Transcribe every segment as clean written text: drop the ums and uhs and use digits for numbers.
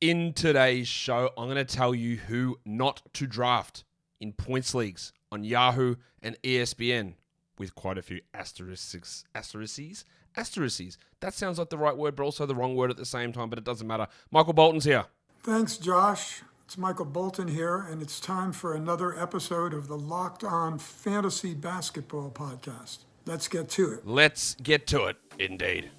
In today's show, I'm going to tell you who not to draft in points leagues on Yahoo and ESPN, with quite a few asterisks. That sounds like the right word, but also the wrong word at the same time, but it doesn't matter. Michael Bolton's here. Thanks, Josh. It's Michael Bolton here, and it's time for another episode of the Locked On Fantasy Basketball Podcast. Let's get to it. Let's get to it, indeed.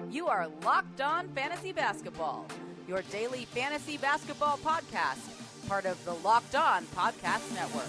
You are Locked On Fantasy Basketball, your daily fantasy basketball podcast, part of the Locked On Podcast Network.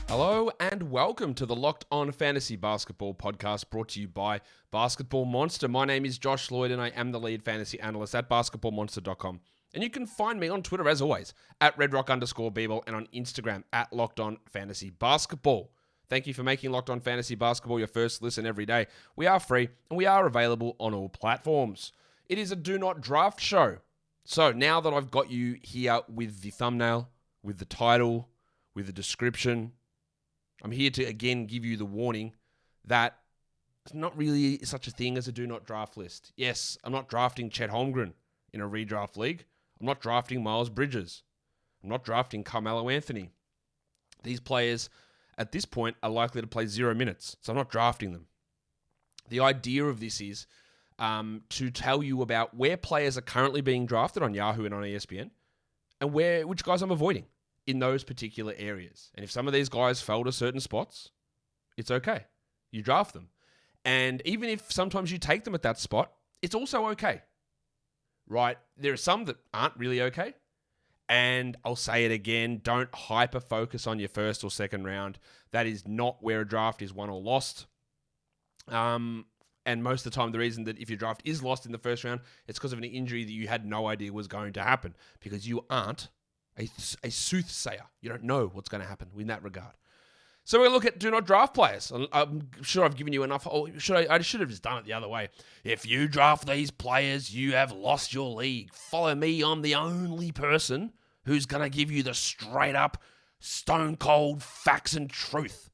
Hello and welcome to the Locked On Fantasy Basketball Podcast, brought to you by Basketball Monster. My name is Josh Lloyd and I am the lead fantasy analyst at basketballmonster.com. And you can find me on Twitter, as always, at redrock_Beeble and on Instagram at Locked On Fantasy Basketball. Thank you for making Locked On Fantasy Basketball your first listen every day. We are free and we are available on all platforms. It is a do not draft show. So now that I've got you here with the thumbnail, with the title, with the description, I'm here to again give you the warning that it's not really such a thing as a do not draft list. Yes, I'm not drafting Chet Holmgren in a redraft league. I'm not drafting Miles Bridges. I'm not drafting Carmelo Anthony. These players at this point are likely to play 0 minutes, so I'm not drafting them. The idea of this is to tell you about where players are currently being drafted on Yahoo and on ESPN and which guys I'm avoiding in those particular areas. And if some of these guys fell to certain spots, it's okay. You draft them. And even if sometimes you take them at that spot, it's also okay. Right? There are some that aren't really okay. And I'll say it again, don't hyper-focus on your first or second round. That is not where a draft is won or lost. And most of the time, the reason that if your draft is lost in the first round, it's because of an injury that you had no idea was going to happen. Because you aren't a soothsayer. You don't know what's going to happen in that regard. So we're going to look at do not draft players. I'm sure I've given you enough. I should have just done it the other way. If you draft these players, you have lost your league. Follow me. I'm the only person who's going to give you the straight up, stone cold facts and truth.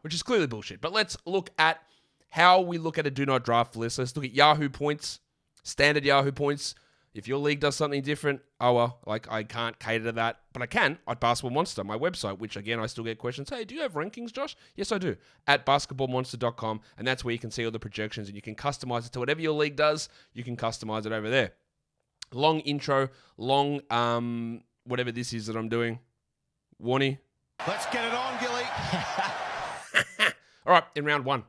Which is clearly bullshit. But let's look at how we look at a do not draft list. Let's look at Yahoo points, standard Yahoo points. If your league does something different, oh well, I can't cater to that. But I can at Basketball Monster, my website, which again, I still get questions. Hey, do you have rankings, Josh? Yes, I do. At basketballmonster.com. And that's where you can see all the projections and you can customize it to whatever your league does. You can customize it over there. Long intro, long, whatever this is that I'm doing. Warnie. Let's get it on, Gilly. All right, in round one.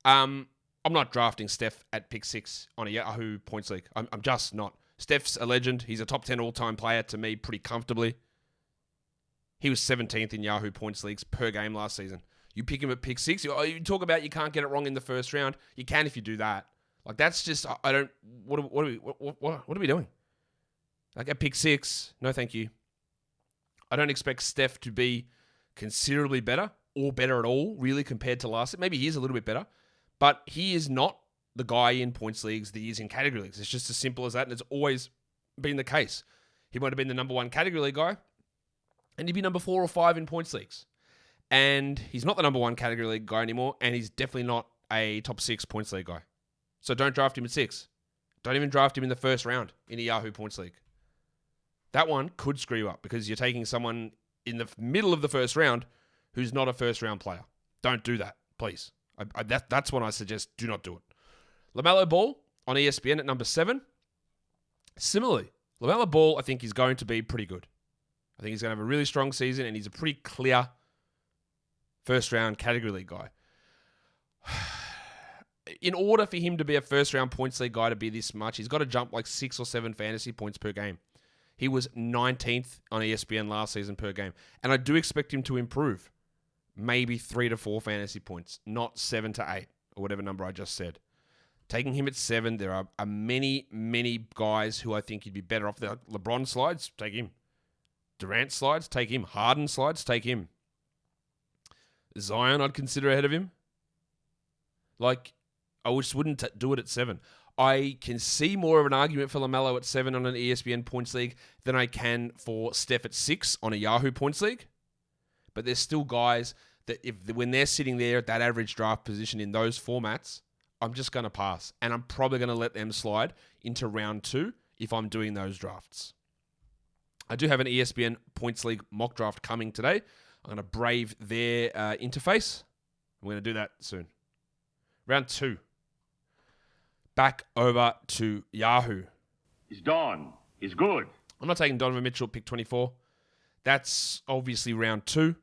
I'm not drafting Steph at pick 6 on a Yahoo points league. I'm just not. Steph's a legend. He's a top 10 all-time player to me pretty comfortably. He was 17th in Yahoo points leagues per game last season. You pick him at pick 6. You talk about you can't get it wrong in the first round. You can if you do that. Like, that's just, I don't, what are we doing? Like, at pick 6, no thank you. I don't expect Steph to be considerably better or better at all, really, compared to last. Maybe he is a little bit better, but he is not the guy in points leagues that he is in category leagues. It's just as simple as that, and it's always been the case. He might have been the number 1 category league guy, and he'd be number 4 or 5 in points leagues. And he's not the number 1 category league guy anymore, and he's definitely not a top 6 points league guy. So don't draft him at 6. Don't even draft him in the first round in a Yahoo points league. That one could screw you up because you're taking someone in the middle of the first round who's not a first round player. Don't do that, please. That's when I suggest do not do it. LaMelo Ball on ESPN at number 7. Similarly, LaMelo Ball, I think, is going to be pretty good. I think he's going to have a really strong season, and he's a pretty clear first-round category league guy. In order for him to be a first-round points league guy to be this much, he's got to jump like 6 or 7 fantasy points per game. He was 19th on ESPN last season per game, and I do expect him to improve. Maybe 3 to 4 fantasy points, not 7 to 8, or whatever number I just said. Taking him at 7, there are many, many guys who I think you'd be better off. The LeBron slides, take him. Durant slides, take him. Harden slides, take him. Zion, I'd consider ahead of him. Like, I just wouldn't do it at 7. I can see more of an argument for LaMelo at 7 on an ESPN points league than I can for Steph at 6 on a Yahoo points league. But there's still guys that when they're sitting there at that average draft position in those formats, I'm just going to pass. And I'm probably going to let them slide into round 2 if I'm doing those drafts. I do have an ESPN Points League mock draft coming today. I'm going to brave their interface. I'm going to do that soon. Round 2. Back over to Yahoo. He's done. He's good. I'm not taking Donovan Mitchell, pick 24. That's obviously round 2.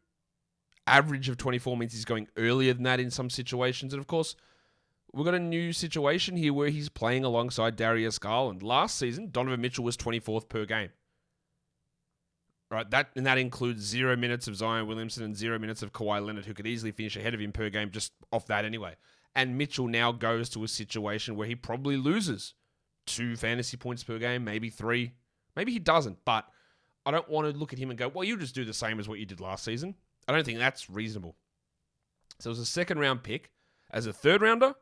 Average of 24 means he's going earlier than that in some situations. And of course, we've got a new situation here where he's playing alongside Darius Garland. Last season, Donovan Mitchell was 24th per game. Right, that includes 0 minutes of Zion Williamson and 0 minutes of Kawhi Leonard, who could easily finish ahead of him per game just off that anyway. And Mitchell now goes to a situation where he probably loses 2 fantasy points per game, maybe 3. Maybe he doesn't, but I don't want to look at him and go, well, you just do the same as what you did last season. I don't think that's reasonable. So it was a second-round pick as a third-rounder,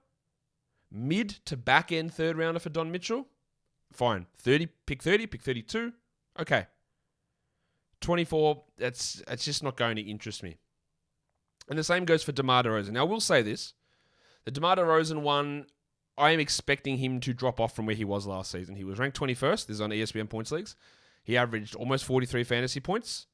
mid to back-end third-rounder for Don Mitchell. Fine. Pick 32. Okay. 24, it's just not going to interest me. And the same goes for DeMar DeRozan. Now, I will say this. The DeMar DeRozan one, I am expecting him to drop off from where he was last season. He was ranked 21st. This is on ESPN Points Leagues. He averaged almost 43 fantasy points,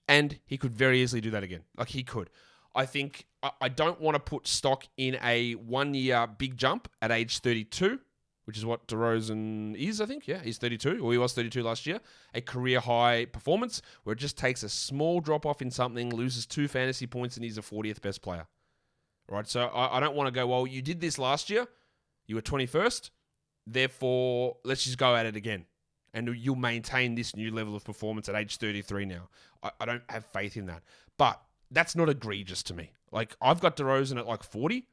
and he could very easily do that again. Like, he could. I think I don't want to put stock in a 1-year big jump at age 32, which is what DeRozan is, I think. Yeah, he's 32, or he was 32 last year. A career-high performance where it just takes a small drop-off in something, loses 2 fantasy points, and he's the 40th best player. Right, so I don't want to go, well, you did this last year. You were 21st. Therefore, let's just go at it again. And you'll maintain this new level of performance at age 33 now. I don't have faith in that. But that's not egregious to me. Like, I've got DeRozan at like 40,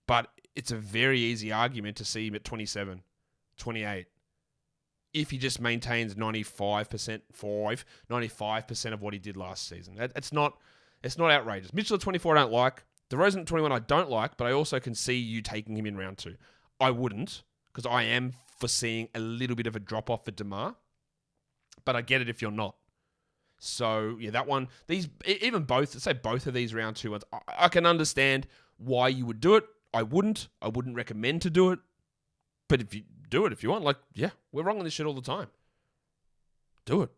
but it's a very easy argument to see him at 27, 28. If he just maintains 95% of what he did last season. It's not outrageous. Mitchell at 24 I don't like. DeRozan at 21 I don't like, but I also can see you taking him in round 2. I wouldn't, because I am foreseeing a little bit of a drop-off for DeMar, but I get it if you're not. So, yeah, that one, let's say both of these round 2 ones, I can understand why you would do it. I wouldn't recommend to do it, but if you do it if you want, like, yeah, we're wrong on this shit all the time. Do it.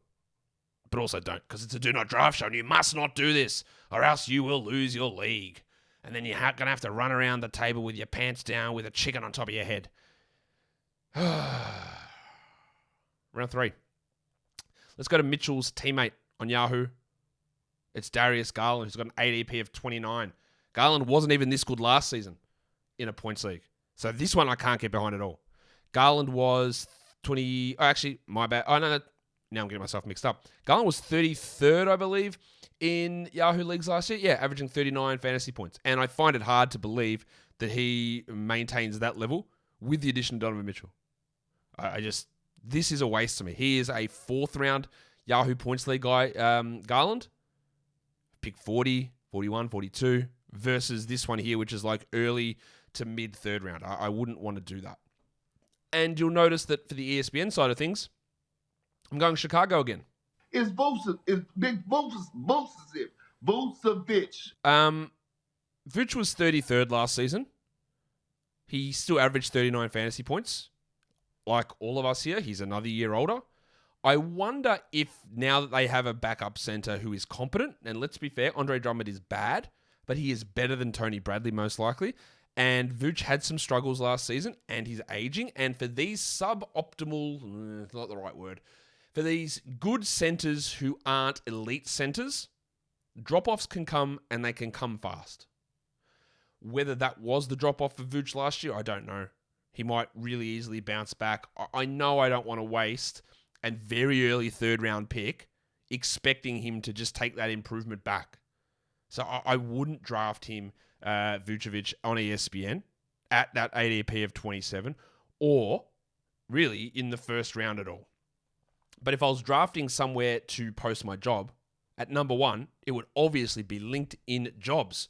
But also don't, because it's a do not draft show, and you must not do this, or else you will lose your league. And then you're going to have to run around the table with your pants down with a chicken on top of your head. Round 3. Let's go to Mitchell's teammate on Yahoo. It's Darius Garland, who's got an ADP of 29. Garland wasn't even this good last season in a points league. So this one I can't get behind at all. Garland was 20... Oh, actually, my bad. Oh, no. Now I'm getting myself mixed up. Garland was 33rd, I believe, in Yahoo leagues last year. Yeah, averaging 39 fantasy points. And I find it hard to believe that he maintains that level with the addition of Donovan Mitchell. This is a waste to me. He is a 4th round Yahoo points league guy, Garland. Pick 40, 41, 42 versus this one here, which is like early to mid 3rd round. I wouldn't want to do that. And you'll notice that for the ESPN side of things, I'm going Chicago again. It's Big Vucevic. Vuce was 33rd last season. He still averaged 39 fantasy points. Like all of us here, he's another year older. I wonder if now that they have a backup center who is competent, and let's be fair, Andre Drummond is bad, but he is better than Tony Bradley most likely. And Vooch had some struggles last season, and he's aging. And for these suboptimal, it's not the right word, for these good centers who aren't elite centers, drop-offs can come, and they can come fast. Whether that was the drop-off for Vooch last year, I don't know. He might really easily bounce back. I know I don't want to waste a very early 3rd round pick expecting him to just take that improvement back. So I wouldn't draft him, Vucevic, on ESPN at that ADP of 27 or really in the 1st round at all. But if I was drafting somewhere to post my job, at number 1, it would obviously be LinkedIn Jobs.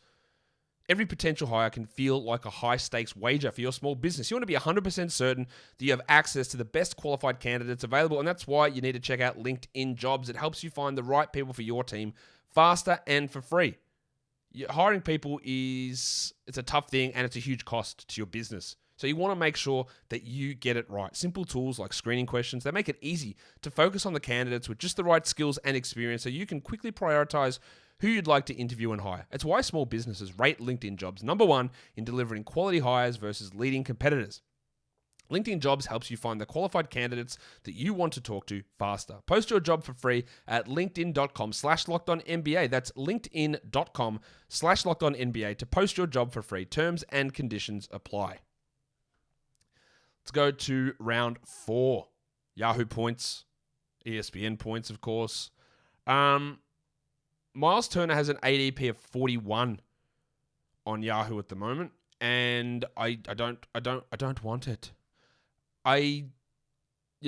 Every potential hire can feel like a high-stakes wager for your small business. You want to be 100% certain that you have access to the best qualified candidates available, and that's why you need to check out LinkedIn Jobs. It helps you find the right people for your team faster and for free. Hiring people it's a tough thing and it's a huge cost to your business. So you want to make sure that you get it right. Simple tools like screening questions, they make it easy to focus on the candidates with just the right skills and experience so you can quickly prioritize who you'd like to interview and hire. It's why small businesses rate LinkedIn Jobs #1 in delivering quality hires versus leading competitors. LinkedIn Jobs helps you find the qualified candidates that you want to talk to faster. Post your job for free at linkedin.com/lockedonnba. That's linkedin.com/lockedonnba to post your job for free. Terms and conditions apply. Let's go to round 4. Yahoo points, ESPN points, of course. Miles Turner has an ADP of 41 on Yahoo at the moment, and I don't want it.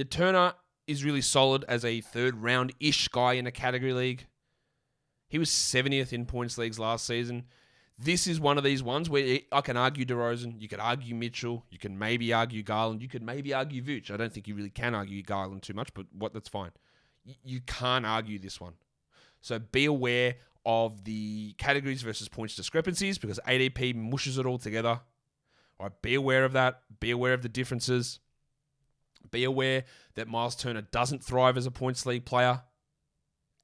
Turner is really solid as a third round-ish guy in a category league. He was 70th in points leagues last season. This is one of these ones where I can argue DeRozan, you could argue Mitchell, you can maybe argue Garland, you could maybe argue Vooch. I don't think you really can argue Garland too much, but that's fine. You can't argue this one. So be aware of the categories versus points discrepancies because ADP mushes it all together. All right, be aware of that. Be aware of the differences. Be aware that Miles Turner doesn't thrive as a points league player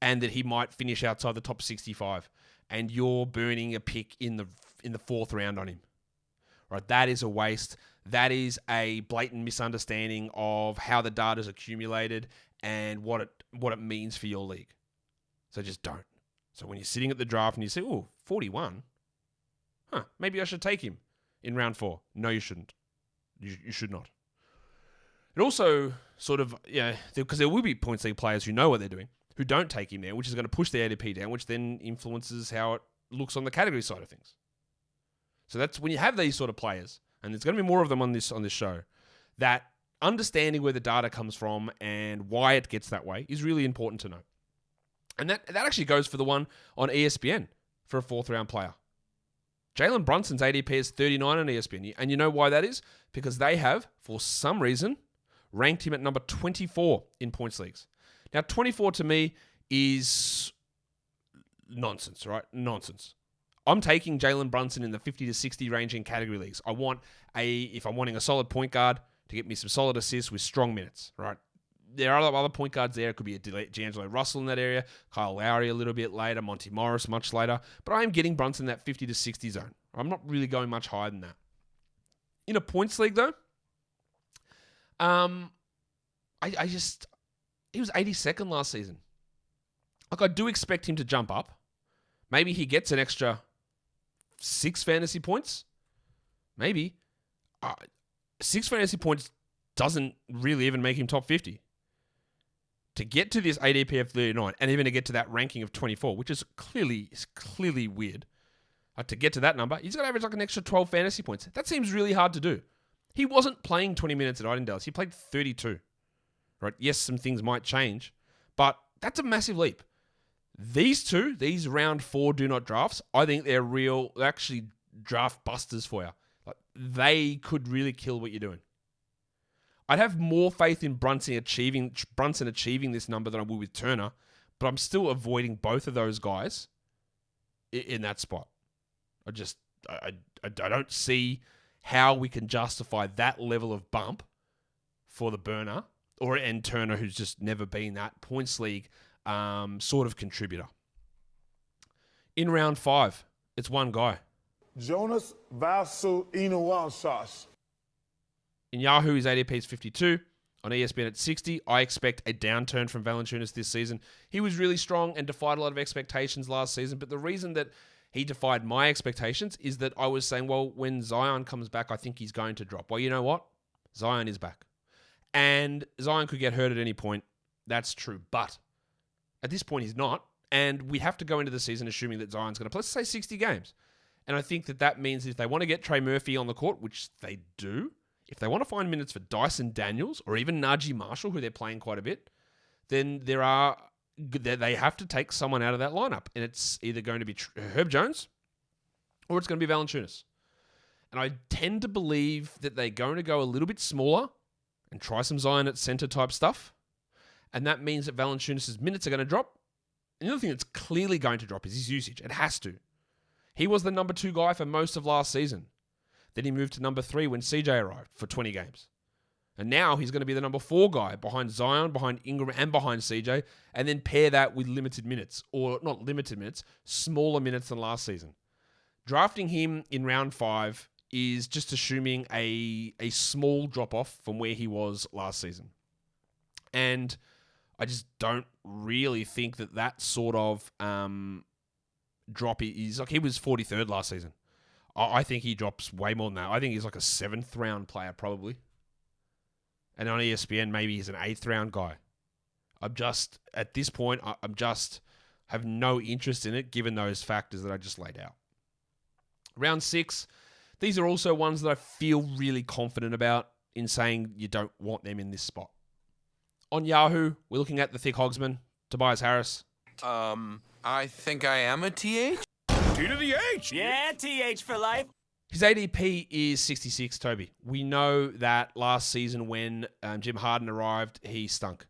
and that he might finish outside the top 65 and you're burning a pick in the 4th round on him. Right, that is a waste. That is a blatant misunderstanding of how the data is accumulated and what it means for your league. So just don't. So when you're sitting at the draft and you say, 41? Maybe I should take him in round 4. No, you shouldn't. You should not. It also sort of, because there will be points league players who know what they're doing, who don't take him there, which is going to push the ADP down, which then influences how it looks on the category side of things. So that's when you have these sort of players, and there's going to be more of them on this show, that understanding where the data comes from and why it gets that way is really important to know. And that actually goes for the one on ESPN for a 4th round player. Jalen Brunson's ADP is 39 on ESPN. And you know why that is? Because they have, for some reason, ranked him at number 24 in points leagues. Now, 24 to me is nonsense, right? Nonsense. I'm taking Jalen Brunson in the 50 to 60 range in category leagues. If I'm wanting a solid point guard to get me some solid assists with strong minutes, right? There are other point guards there. It could be a D'Angelo Russell in that area, Kyle Lowry a little bit later, Monty Morris much later. But I am getting Brunson in that 50 to 60 zone. I'm not really going much higher than that. In a points league, though, he was 82nd last season. Like, I do expect him to jump up. Maybe he gets an extra 6 fantasy points. Maybe. 6 fantasy points doesn't really even make him top 50. To get to this ADP of 39 and even to get to that ranking of 24, which is clearly weird, to get to that number, he's got to average like an extra 12 fantasy points. That seems really hard to do. He wasn't playing 20 minutes at Idendales. He played 32. Right? Yes, some things might change, but that's a massive leap. These round 4 do not drafts, I think they're actually draft busters for you. Like, they could really kill what you're doing. I'd have more faith in Brunson achieving this number than I would with Turner, but I'm still avoiding both of those guys in that spot. I don't see how we can justify that level of bump for the burner and Turner, who's just never been that points league sort of contributor. In round 5, it's one guy. Jonas Valanciunas. In Yahoo, his ADP is 52. On ESPN at 60. I expect a downturn from Valanciunas this season. He was really strong and defied a lot of expectations last season, but the reason that he defied my expectations is that I was saying, well, when Zion comes back, I think he's going to drop. Well, you know what? Zion is back. And Zion could get hurt at any point. That's true. But at this point, he's not. And we have to go into the season assuming that Zion's going to play, let's say, 60 games. And I think that means if they want to get Trey Murphy on the court, which they do, if they want to find minutes for Dyson Daniels or even Najee Marshall, who they're playing quite a bit, then they have to take someone out of that lineup. And it's either going to be Herb Jones or it's going to be Valanciunas. And I tend to believe that they're going to go a little bit smaller and try some Zion at center type stuff. And that means that Valanciunas' minutes are going to drop Another thing that's clearly going to drop is his usage. It has to. He was the number 2 guy for most of last season. Then he moved to number 3 when CJ arrived for 20 games. And now he's going to be the number 4 guy behind Zion, behind Ingram, and behind CJ, and then pair that with limited minutes, or not limited minutes, smaller minutes than last season. Drafting him in round 5 is just assuming a small drop-off from where he was last season. And I just don't really think that sort of drop is... Like, he was 43rd last season. I think he drops way more than that. I think he's like a 7th round player, probably. And on ESPN, maybe he's an 8th round guy. At this point, I'm just have no interest in it, given those factors that I just laid out. Round 6, these are also ones that I feel really confident about in saying you don't want them in this spot. On Yahoo, we're looking at the thick hogsman, Tobias Harris. I think I am a TH. T to the H. Yeah, TH for life. His ADP is 66, Toby. We know that last season when Jim Harden arrived, he stunk.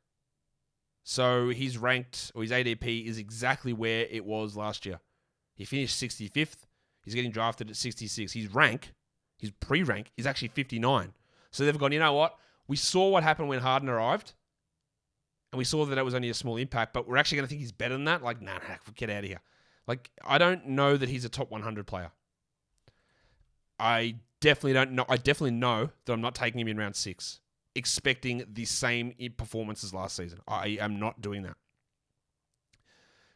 So his ADP is exactly where it was last year. He finished 65th. He's getting drafted at 66. His pre-rank, is actually 59. So they've gone, you know what? We saw what happened when Harden arrived, and we saw that it was only a small impact, but we're actually going to think he's better than that? Like, nah, get out of here. Like, I don't know that he's a top 100 player. I definitely don't know. I definitely know that I'm not taking him in round 6, expecting the same performance as last season. I am not doing that.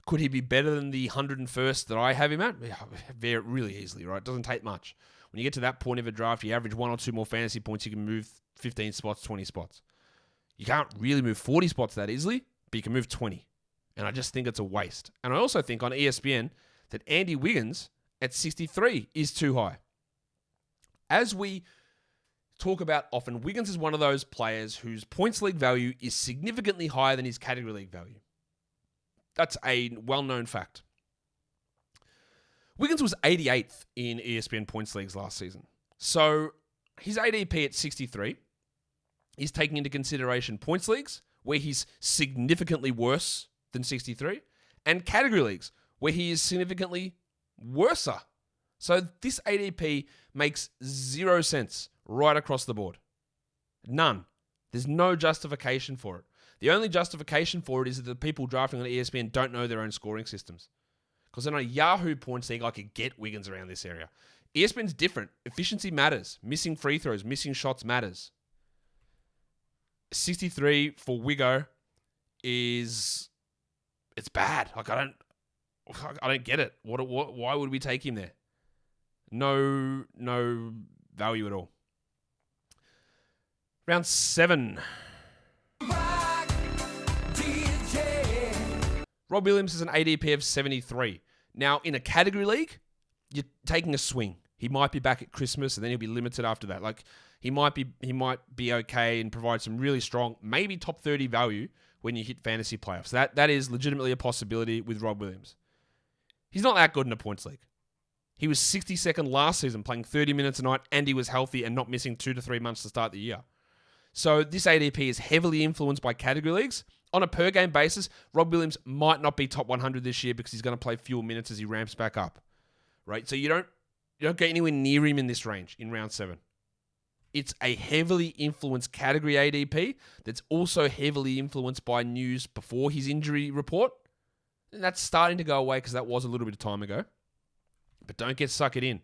Could he be better than the 101st that I have him at? Yeah, very, really easily, right? It doesn't take much. When you get to that point of a draft, you average 1 or 2 more fantasy points, you can move 15 spots, 20 spots. You can't really move 40 spots that easily, but you can move 20. And I just think it's a waste. And I also think on ESPN that Andy Wiggins at 63 is too high. As we talk about often, Wiggins is one of those players whose points league value is significantly higher than his category league value. That's a well-known fact. Wiggins was 88th in ESPN points leagues last season. So his ADP at 63 is taking into consideration points leagues, where he's significantly worse than 63, and category leagues, where he is significantly worser. So this ADP makes 0 sense right across the board. None. There's no justification for it. The only justification for it is that the people drafting on ESPN don't know their own scoring systems. Because in a Yahoo points league, I could get Wiggins around this area. ESPN's different. Efficiency matters. Missing free throws, missing shots matters. 63 for Wiggo it's bad. Like, I don't get it. Why would we take him there? No value at all. Round 7. Rob Williams is an ADP of 73. Now, in a category league, you're taking a swing. He might be back at Christmas, and then he'll be limited after that. Like, he might be okay and provide some really strong, maybe top 30 value when you hit fantasy playoffs. That is legitimately a possibility with Rob Williams. He's not that good in a points league. He was 62nd last season, playing 30 minutes a night, and he was healthy and not missing 2 to 3 months to start the year. So this ADP is heavily influenced by category leagues. On a per-game basis, Rob Williams might not be top 100 this year because he's going to play fewer minutes as he ramps back up, right? So you don't get anywhere near him in this range in round 7. It's a heavily influenced category ADP that's also heavily influenced by news before his injury report. And that's starting to go away because that was a little bit of time ago. But don't get suckered in.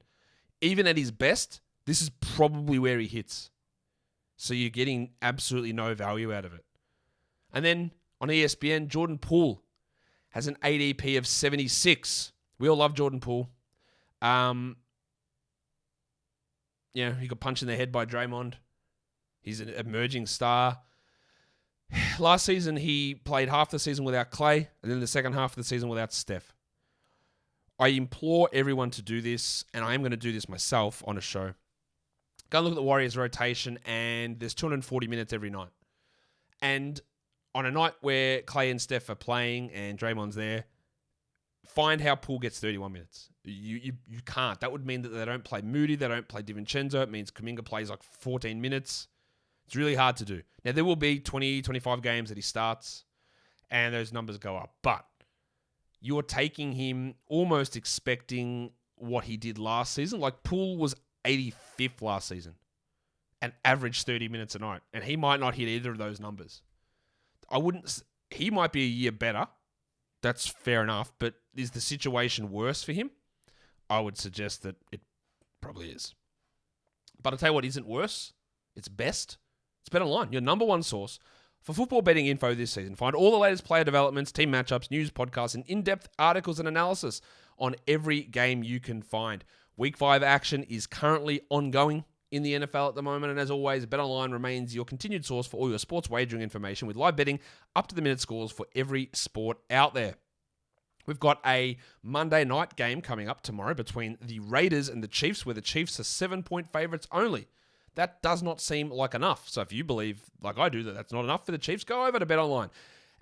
Even at his best, this is probably where he hits. So you're getting absolutely no value out of it. And then on ESPN, Jordan Poole has an ADP of 76. We all love Jordan Poole. He got punched in the head by Draymond. He's an emerging star. Last season, he played half the season without Clay, and then the second half of the season without Steph. I implore everyone to do this, and I am going to do this myself on a show. Go and look at the Warriors' rotation, and there's 240 minutes every night. And on a night where Clay and Steph are playing and Draymond's there, find how Poole gets 31 minutes. You can't. That would mean that they don't play Moody, they don't play DiVincenzo. It means Kuminga plays like 14 minutes. It's really hard to do. Now, there will be 20, 25 games that he starts, and those numbers go up. But you're taking him almost expecting what he did last season. Like Poole was 85th last season and averaged 30 minutes a night. And he might not hit either of those numbers. He might be a year better. That's fair enough. But is the situation worse for him? I would suggest that it probably is. But I'll tell you what isn't worse. It's best. It's BetOnline, your number one source for football betting info this season. Find all the latest player developments, team matchups, news, podcasts, and in-depth articles and analysis on every game you can find. Week 5 action is currently ongoing in the NFL at the moment, and as always, BetOnline remains your continued source for all your sports wagering information with live betting, up-to-the-minute scores for every sport out there. We've got a Monday night game coming up tomorrow between the Raiders and the Chiefs, where the Chiefs are 7-point favorites only. That does not seem like enough. So if you believe, like I do, that that's not enough for the Chiefs, go over to BetOnline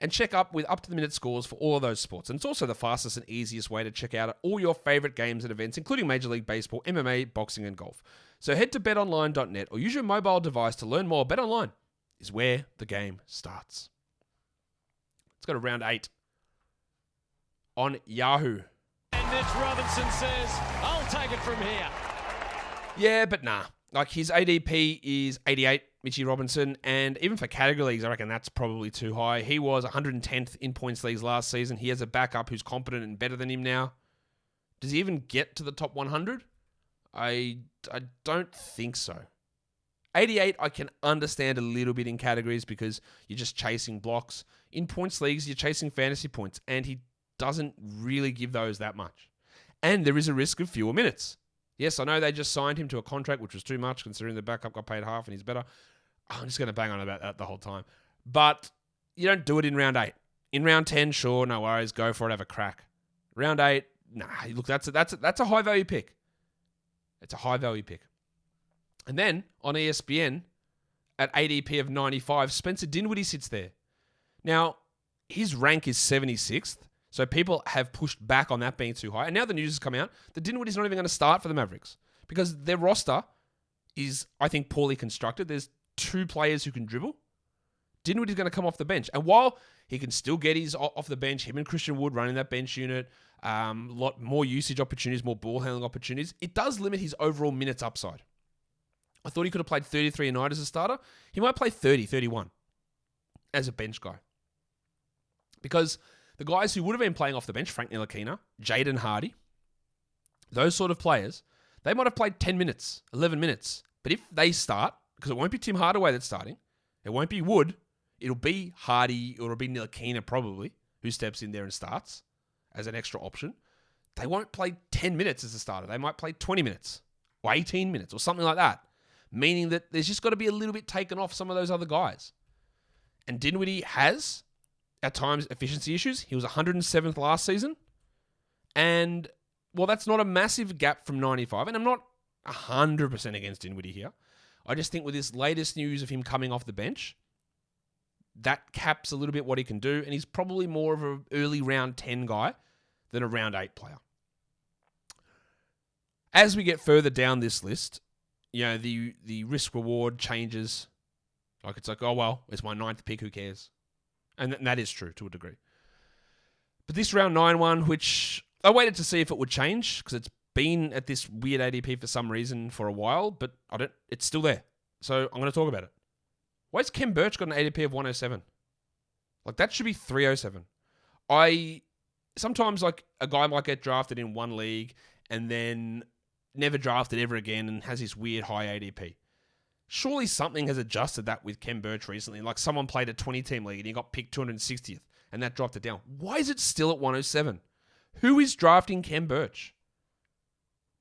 and check up with up-to-the-minute scores for all of those sports. And it's also the fastest and easiest way to check out all your favorite games and events, including Major League Baseball, MMA, boxing, and golf. So head to betonline.net or use your mobile device to learn more. BetOnline is where the game starts. Let's go to round 8 on Yahoo. And Mitch Robinson says, I'll take it from here. Yeah, but nah. Like, his ADP is 88, Mitchie Robinson, and even for category leagues, I reckon that's probably too high. He was 110th in points leagues last season. He has a backup who's competent and better than him now. Does he even get to the top 100? I don't think so. 88, I can understand a little bit in categories because you're just chasing blocks. In points leagues, you're chasing fantasy points, and he doesn't really give those that much. And there is a risk of fewer minutes. Yes, I know they just signed him to a contract, which was too much considering the backup got paid half and he's better. I'm just going to bang on about that the whole time. But you don't do it in round 8. In round 10, sure, no worries, go for it, have a crack. Round 8, nah, look, that's a high value pick. It's a high value pick. And then on ESPN, at ADP of 95, Spencer Dinwiddie sits there. Now, his rank is 76th. So people have pushed back on that being too high. And now the news has come out that Dinwiddie's not even going to start for the Mavericks because their roster is, I think, poorly constructed. There's 2 players who can dribble. Dinwiddie's going to come off the bench. And while he can still get his off the bench, him and Christian Wood running that bench unit, lot more usage opportunities, more ball handling opportunities, it does limit his overall minutes upside. I thought he could have played 33 a night as a starter. He might play 30, 31 as a bench guy. Because the guys who would have been playing off the bench, Frank Ntilikina, Jaden Hardy, those sort of players, they might have played 10 minutes, 11 minutes. But if they start, because it won't be Tim Hardaway that's starting, it won't be Wood, it'll be Hardy or it'll be Ntilikina probably, who steps in there and starts as an extra option. They won't play 10 minutes as a starter. They might play 20 minutes or 18 minutes or something like that, meaning that there's just got to be a little bit taken off some of those other guys. And Dinwiddie has, at times, efficiency issues. He was 107th last season. And, well, that's not a massive gap from 95. And I'm not 100% against Dinwiddie here. I just think with this latest news of him coming off the bench, that caps a little bit what he can do. And he's probably more of an early round 10 guy than a round 8 player. As we get further down this list, you know, the risk-reward changes. Like, it's like, oh, well, it's my 9th pick, who cares? And that is true to a degree. But this round 9 one, which I waited to see if it would change because it's been at this weird ADP for some reason for a while, but it's still there. So I'm going to talk about it. Why has Kem Birch got an ADP of 107? Like, that should be 307. Sometimes, like, a guy might get drafted in one league and then never drafted ever again and has this weird high ADP. Surely something has adjusted that with Kem Birch recently. Like, someone played a 20-team league and he got picked 260th and that dropped it down. Why is it still at 107? Who is drafting Kem Birch?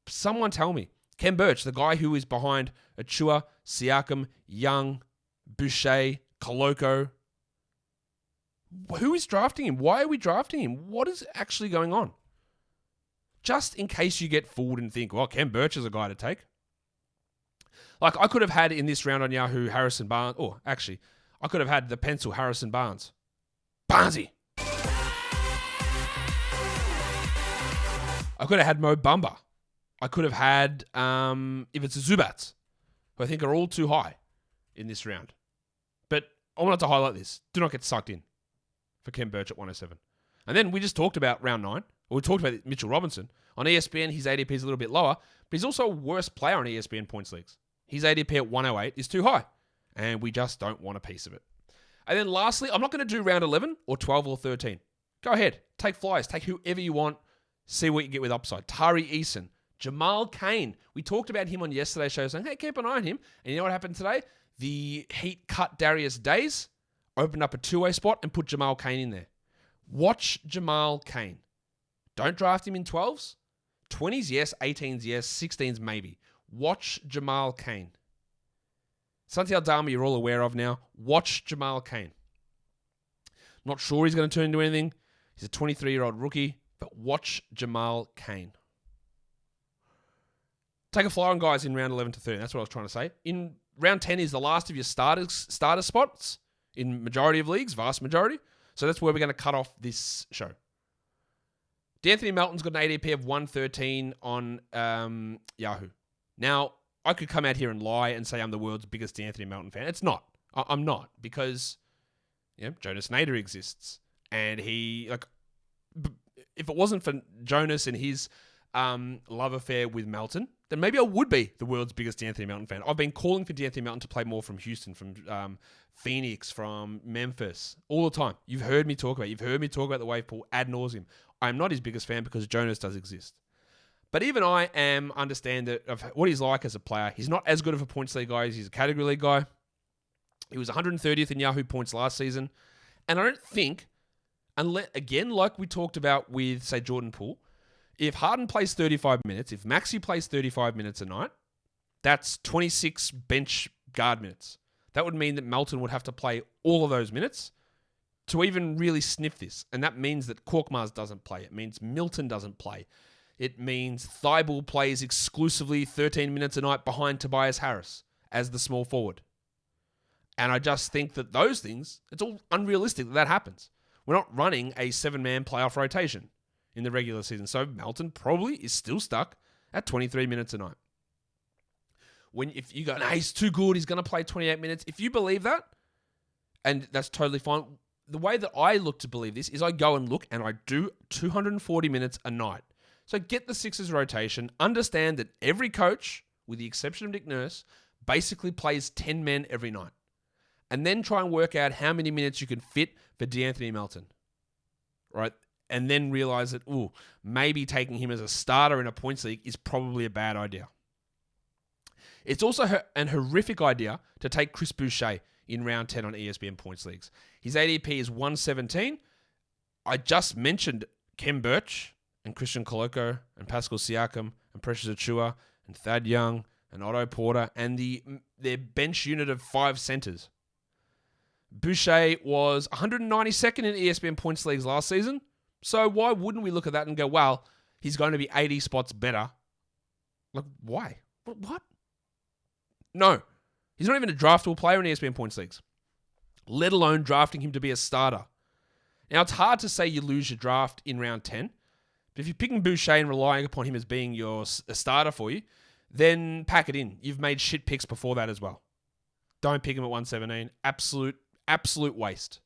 Someone tell me. Kem Birch, the guy who is behind Achua, Siakam, Young, Boucher, Koloko. Who is drafting him? Why are we drafting him? What is actually going on? Just in case you get fooled and think, well, Kem Birch is a guy to take. Like, I could have had in this round on Yahoo Harrison Barnes. Oh, actually, I could have had the pencil Harrison Barnes. Barnesy. I could have had Mo Bamba. I could have had, if it's a Zubats, who I think are all too high in this round. But I wanted to highlight this. Do not get sucked in for Kem Birch at 107. And then we just talked about round 9. Or we talked about Mitchell Robinson. On ESPN, his ADP is a little bit lower, but he's also a worse player on ESPN points leagues. His ADP at 108 is too high, and we just don't want a piece of it. And then lastly, I'm not going to do round 11 or 12 or 13. Go ahead. Take flyers. Take whoever you want. See what you get with upside. Tari Eason. Jamal Cain. We talked about him on yesterday's show, saying, hey, keep an eye on him. And you know what happened today? The Heat cut Darius Days, opened up a two-way spot, and put Jamal Cain in there. Watch Jamal Cain. Don't draft him in 12s. 20s, yes. 18s, yes. 16s, maybe. Watch Jamal Cain. Santi Aldama, you're all aware of now. Watch Jamal Cain. Not sure he's going to turn into anything. He's a 23-year-old rookie, but watch Jamal Cain. Take a flyer on guys in round 11 to 13. That's what I was trying to say. In round 10 is the last of your starter spots in majority of leagues, vast majority. So that's where we're going to cut off this show. DANTHONY Melton's got an ADP of 113 on Yahoo. Now, I could come out here and lie and say I'm the world's biggest DANTHONY Melton fan. It's not. I'm not, because Jonas Nader exists. And if it wasn't for Jonas and his love affair with Melton, then maybe I would be the world's biggest DANTHONY Melton fan. I've been calling for DANTHONY Melton to play more from Houston, from Phoenix, from Memphis, all the time. You've heard me talk about the wave pool ad nauseum. I'm not his biggest fan because Jonas does exist. But even I understand that of what he's like as a player. He's not as good of a points league guy as he's a category league guy. He was 130th in Yahoo points last season. And I don't think, unless, again, like we talked about with, say, Jordan Poole, if Harden plays 35 minutes, if Maxey plays 35 minutes a night, that's 26 bench guard minutes. That would mean that Melton would have to play all of those minutes to even really sniff this. And that means that Korkmaz doesn't play. It means Milton doesn't play. It means Thibault plays exclusively 13 minutes a night behind Tobias Harris as the small forward. And I just think that those things, it's all unrealistic that happens. We're not running a 7-man playoff rotation in the regular season. So Melton probably is still stuck at 23 minutes a night. If you go, nah, he's too good, he's going to play 28 minutes. If you believe that, and that's totally fine. The way that I look to believe this is I go and look and I do 240 minutes a night. So get the Sixers rotation. Understand that every coach, with the exception of Nick Nurse, basically plays 10 men every night. And then try and work out how many minutes you can fit for DANTHONY Melton. Right? And then realize that, maybe taking him as a starter in a points league is probably a bad idea. It's also an horrific idea to take Chris Boucher in round 10 on ESPN points leagues. His ADP is 117. I just mentioned Kem Birch and Christian Koloko and Pascal Siakam and Precious Achiuwa and Thad Young and Otto Porter and their bench unit of 5 centers. Boucher was 192nd in ESPN points leagues last season. So why wouldn't we look at that and go, well, he's going to be 80 spots better? Like, why? What? No. He's not even a draftable player in ESPN points leagues, let alone drafting him to be a starter. Now, it's hard to say you lose your draft in round 10, but if you're picking Boucher and relying upon him as being a starter for you, then pack it in. You've made shit picks before that as well. Don't pick him at 117. Absolute waste.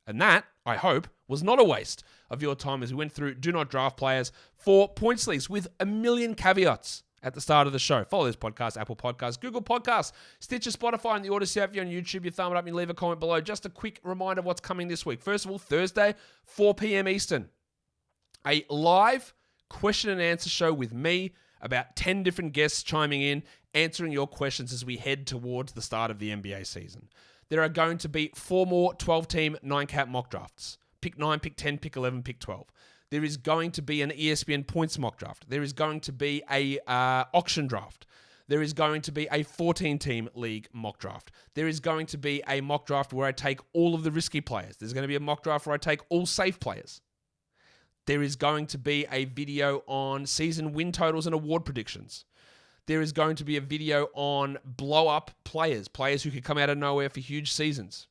And that, I hope, was not a waste of your time as we went through Do Not Draft Players for points leagues with a million caveats at the start of the show. Follow this podcast, Apple Podcasts, Google Podcasts, Stitcher, Spotify, and the Odyssey app. If you're on YouTube, you thumb it up and you leave a comment below. Just a quick reminder of what's coming this week. First of all, Thursday, 4 p.m. Eastern, a live question and answer show with me, about 10 different guests chiming in, answering your questions as we head towards the start of the NBA season. There are going to be 4 more 12-team 9-cap mock drafts. Pick 9, pick 10, pick 11, pick 12. There is going to be an ESPN points mock draft. There is going to be a auction draft. There is going to be a 14-team league mock draft. There is going to be a mock draft where I take all of the risky players. There's going to be a mock draft where I take all safe players. There is going to be a video on season win totals and award predictions. There is going to be a video on blow-up players who could come out of nowhere for huge seasons.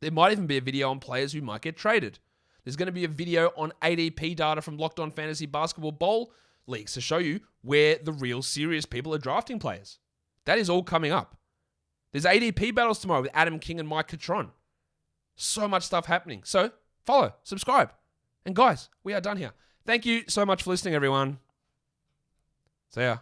There might even be a video on players who might get traded. There's going to be a video on ADP data from Locked On Fantasy Basketball Bowl leagues to show you where the real serious people are drafting players. That is all coming up. There's ADP battles tomorrow with Adam King and Mike Catron. So much stuff happening. So follow, subscribe. And guys, we are done here. Thank you so much for listening, everyone. See ya.